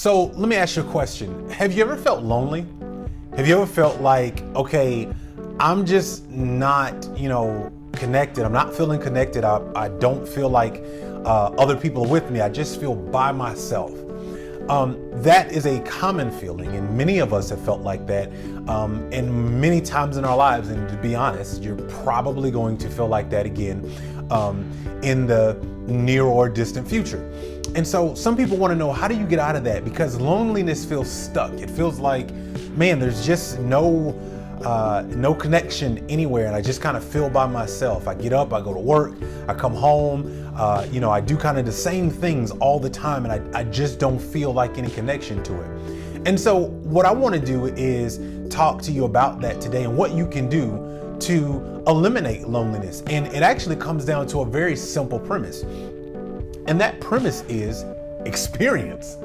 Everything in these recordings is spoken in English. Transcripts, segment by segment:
So let me ask you a question. Have you ever felt lonely? Have you ever felt like, okay, I'm just not, connected. I'm not feeling connected. I don't feel like other people are with me. I just feel by myself. That is a common feeling, and many of us have felt like that and many times in our lives. And to be honest, you're probably going to feel like that again in the near or distant future. And so some people want to know, how do you get out of that? Because loneliness feels stuck. It feels like, man, there's just no connection anywhere, and I just kind of feel by myself. I get up, I go to work, I come home, I do kind of the same things all the time, and I just don't feel like any connection to it. And so what I want to do is talk to you about that today and what you can do to eliminate loneliness. And it actually comes down to a very simple premise. And that premise is experience.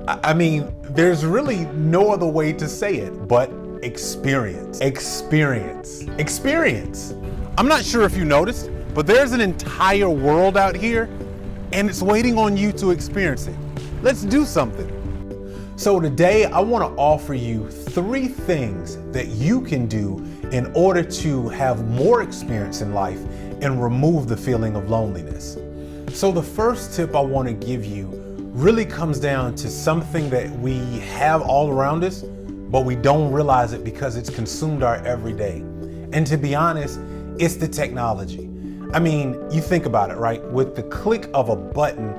I mean, there's really no other way to say it but experience. I'm not sure if you noticed, but there's an entire world out here and it's waiting on you to experience it. Let's do something. So today I want to offer you 3 things that you can do in order to have more experience in life and remove the feeling of loneliness. So the first tip I want to give you really comes down to something that we have all around us, but we don't realize it because it's consumed our everyday. And to be honest, it's the technology. I mean, you think about it, right? With the click of a button,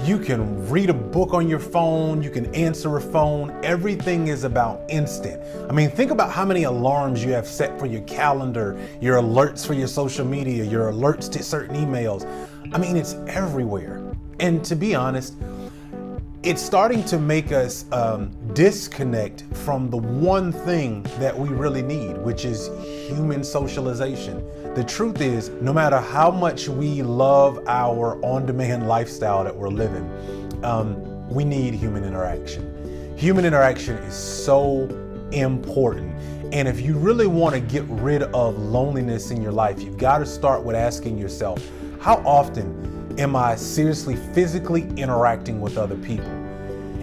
you can read a book on your phone, you can answer a phone, everything is about instant. I mean, think about how many alarms you have set for your calendar, your alerts for your social media, your alerts to certain emails. I mean, it's everywhere. And to be honest, it's starting to make us disconnect from the one thing that we really need, which is human socialization. The truth is, no matter how much we love our on-demand lifestyle that we're living, we need human interaction. Human interaction is so important. And if you really want to get rid of loneliness in your life, you've got to start with asking yourself, how often am I seriously physically interacting with other people?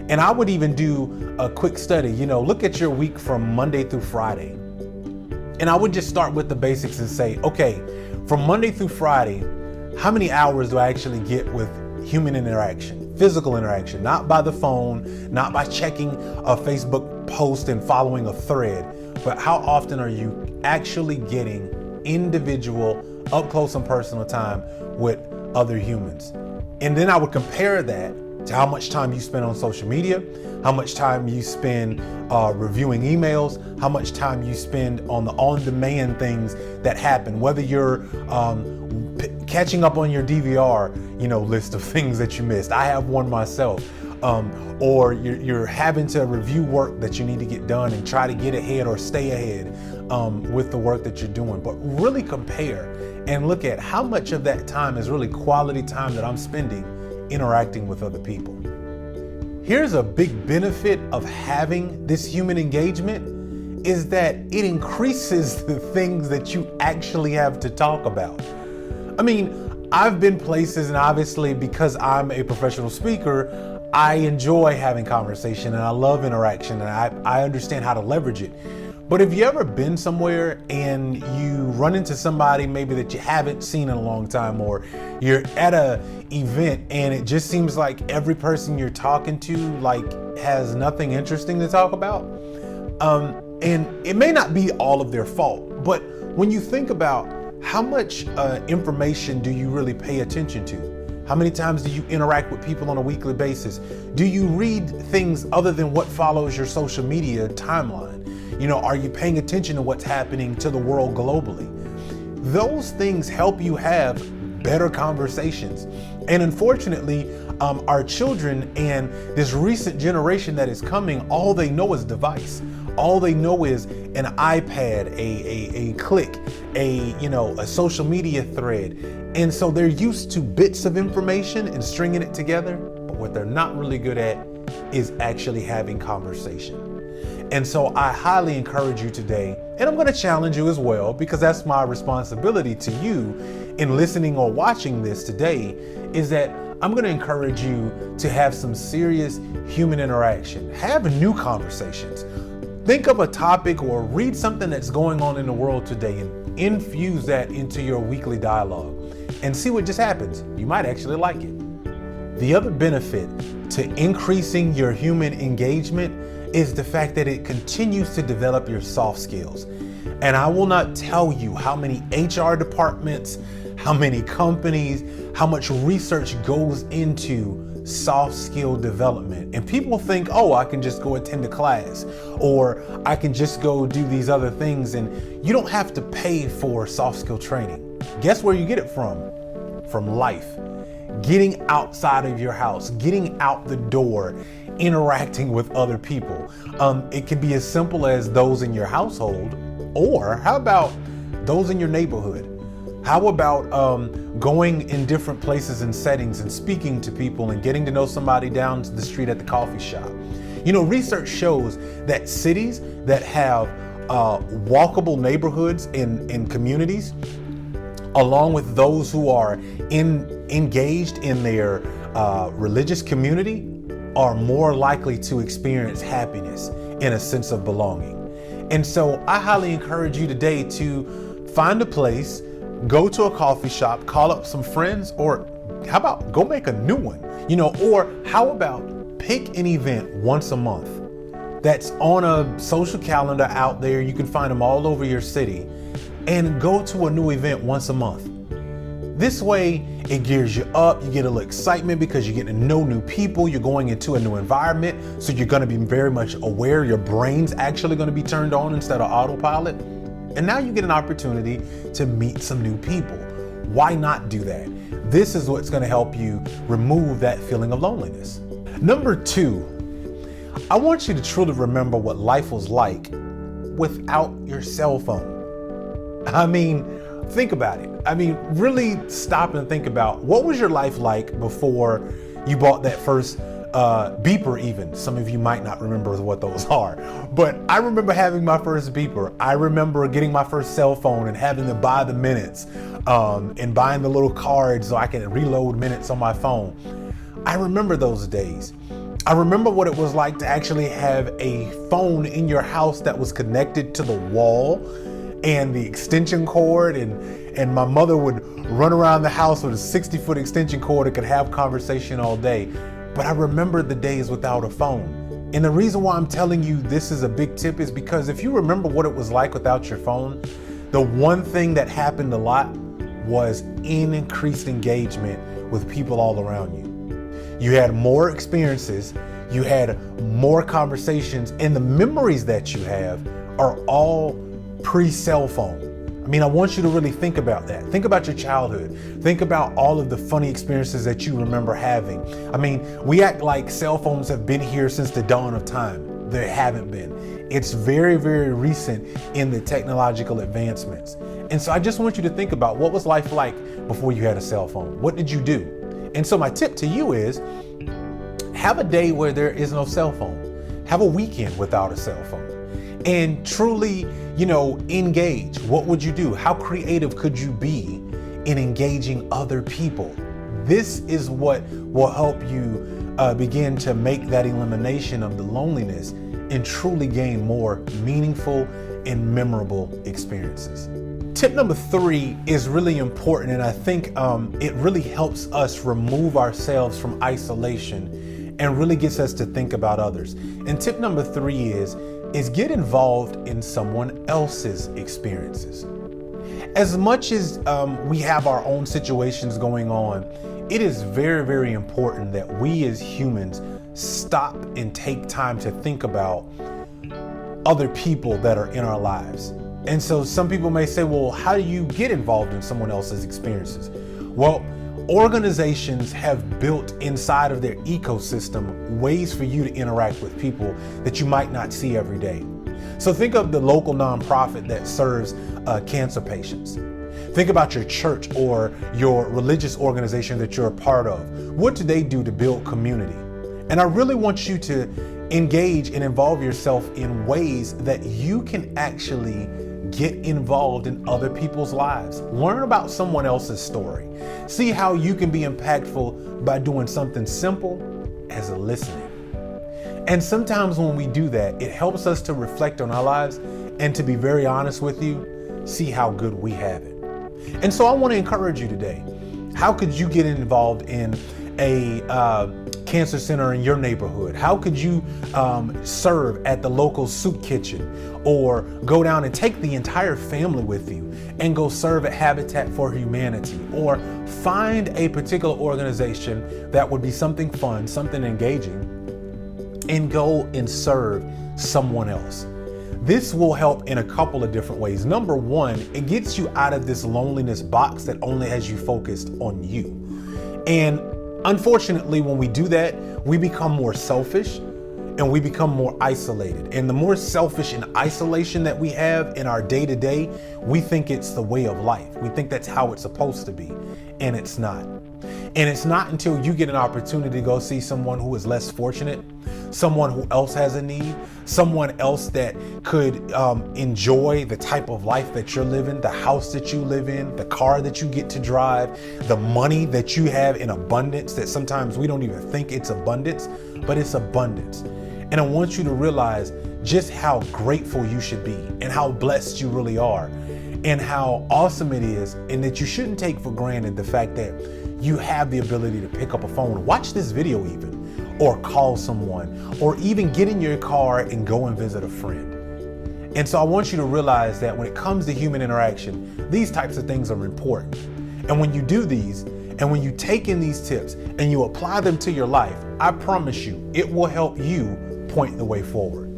And I would even do a quick study, look at your week from Monday through Friday. And I would just start with the basics and say, okay, from Monday through Friday, how many hours do I actually get with human interaction, physical interaction, not by the phone, not by checking a Facebook post and following a thread, but how often are you actually getting individual, up close and personal time with other humans? And then I would compare that to how much time you spend on social media, how much time you spend reviewing emails, how much time you spend on the on-demand things that happen, whether you're catching up on your DVR, list of things that you missed. I have one myself. Or you're having to review work that you need to get done and try to get ahead or stay ahead with the work that you're doing. But really compare and look at how much of that time is really quality time that I'm spending interacting with other people. Here's a big benefit of having this human engagement is that it increases the things that you actually have to talk about. I mean, I've been places, and obviously because I'm a professional speaker, I enjoy having conversation and I love interaction and I understand how to leverage it. But have you ever been somewhere and you run into somebody maybe that you haven't seen in a long time, or you're at a event and it just seems like every person you're talking to has nothing interesting to talk about? And it may not be all of their fault, but when you think about how much information do you really pay attention to? How many times do you interact with people on a weekly basis? Do you read things other than what follows your social media timeline? Are you paying attention to what's happening to the world globally? Those things help you have better conversations. And unfortunately, our children and this recent generation that is coming, all they know is device. All they know is an iPad, a click, a social media thread. And so they're used to bits of information and stringing it together, but what they're not really good at is actually having conversation. And so I highly encourage you today, and I'm going to challenge you as well, because that's my responsibility to you in listening or watching this today, is that I'm going to encourage you to have some serious human interaction. Have new conversations. Think of a topic or read something that's going on in the world today and infuse that into your weekly dialogue and see what just happens. You might actually like it. The other benefit to increasing your human engagement is the fact that it continues to develop your soft skills. And I will not tell you how many HR departments, how many companies, how much research goes into soft skill development. And people think, oh, I can just go attend a class or I can just go do these other things. And you don't have to pay for soft skill training. Guess where you get it from? From life. Getting outside of your house, getting out the door, interacting with other people. It can be as simple as those in your household, or how about those in your neighborhood? How about going in different places and settings and speaking to people and getting to know somebody down to the street at the coffee shop? You know, research shows that cities that have walkable neighborhoods in communities, along with those who are engaged in their religious community, are more likely to experience happiness and a sense of belonging. And so I highly encourage you today to find a place, go to a coffee shop, call up some friends, or how about go make a new one, or how about pick an event once a month that's on a social calendar out there. You can find them all over your city, and go to a new event once a month. This way, it gears you up. You get a little excitement because you're getting to know new people. You're going into a new environment. So you're going to be very much aware. Your brain's actually going to be turned on instead of autopilot. And now you get an opportunity to meet some new people. Why not do that? This is what's going to help you remove that feeling of loneliness. Number 2, I want you to truly remember what life was like without your cell phone. I mean, think about it. I mean, really stop and think about what was your life like before you bought that first beeper even. Some of you might not remember what those are, but I remember having my first beeper. I remember getting my first cell phone and having to buy the minutes and buying the little cards so I can reload minutes on my phone. I remember those days. I remember what it was like to actually have a phone in your house that was connected to the wall and the extension cord, and my mother would run around the house with a 60-foot extension cord and could have conversation all day. But I remember the days without a phone. And the reason why I'm telling you this is a big tip is because if you remember what it was like without your phone, the one thing that happened a lot was increased engagement with people all around you. You had more experiences, you had more conversations, and the memories that you have are all pre-cell phone. I mean, I want you to really think about that. Think about your childhood. Think about all of the funny experiences that you remember having. I mean, we act like cell phones have been here since the dawn of time. They haven't been. It's very, very recent in the technological advancements. And so I just want you to think about what was life like before you had a cell phone? What did you do? And so my tip to you is have a day where there is no cell phone. Have a weekend without a cell phone. And truly, engage. What would you do? How creative could you be in engaging other people? This is what will help you begin to make that elimination of the loneliness and truly gain more meaningful and memorable experiences. Tip number 3 is really important, and I think it really helps us remove ourselves from isolation and really gets us to think about others. And tip number 3 is get involved in someone else's experiences. As much as we have our own situations going on, it is very, very important that we as humans stop and take time to think about other people that are in our lives. And so some people may say, well, how do you get involved in someone else's experiences? Well, organizations have built inside of their ecosystem ways for you to interact with people that you might not see every day. So think of the local nonprofit that serves cancer patients. Think about your church or your religious organization that you're a part of. What do they do to build community? And I really want you to engage and involve yourself in ways that you can actually get involved in other people's lives. Learn about someone else's story. See how you can be impactful by doing something simple as listening. And sometimes when we do that, it helps us to reflect on our lives and, to be very honest with you, see how good we have it. And so I want to encourage you today. How could you get involved in a cancer center in your neighborhood? How could you serve at the local soup kitchen, or go down and take the entire family with you and go serve at Habitat for Humanity, or find a particular organization that would be something fun, something engaging, and go and serve someone else? This will help in a couple of different ways. Number one, it gets you out of this loneliness box that only has you focused on you. And unfortunately, when we do that, we become more selfish and we become more isolated. And the more selfish and isolation that we have in our day-to-day, we think it's the way of life. We think that's how it's supposed to be, and it's not. And it's not until you get an opportunity to go see someone who is less fortunate, someone who else has a need, someone else that could enjoy the type of life that you're living, the house that you live in, the car that you get to drive, the money that you have in abundance, that sometimes we don't even think it's abundance, but it's abundance. And I want you to realize just how grateful you should be and how blessed you really are and how awesome it is, and that you shouldn't take for granted the fact that you have the ability to pick up a phone, watch this video even, or call someone, or even get in your car and go and visit a friend. And so I want you to realize that when it comes to human interaction, these types of things are important. And when you do these, and when you take in these tips and you apply them to your life, I promise you, it will help you point the way forward.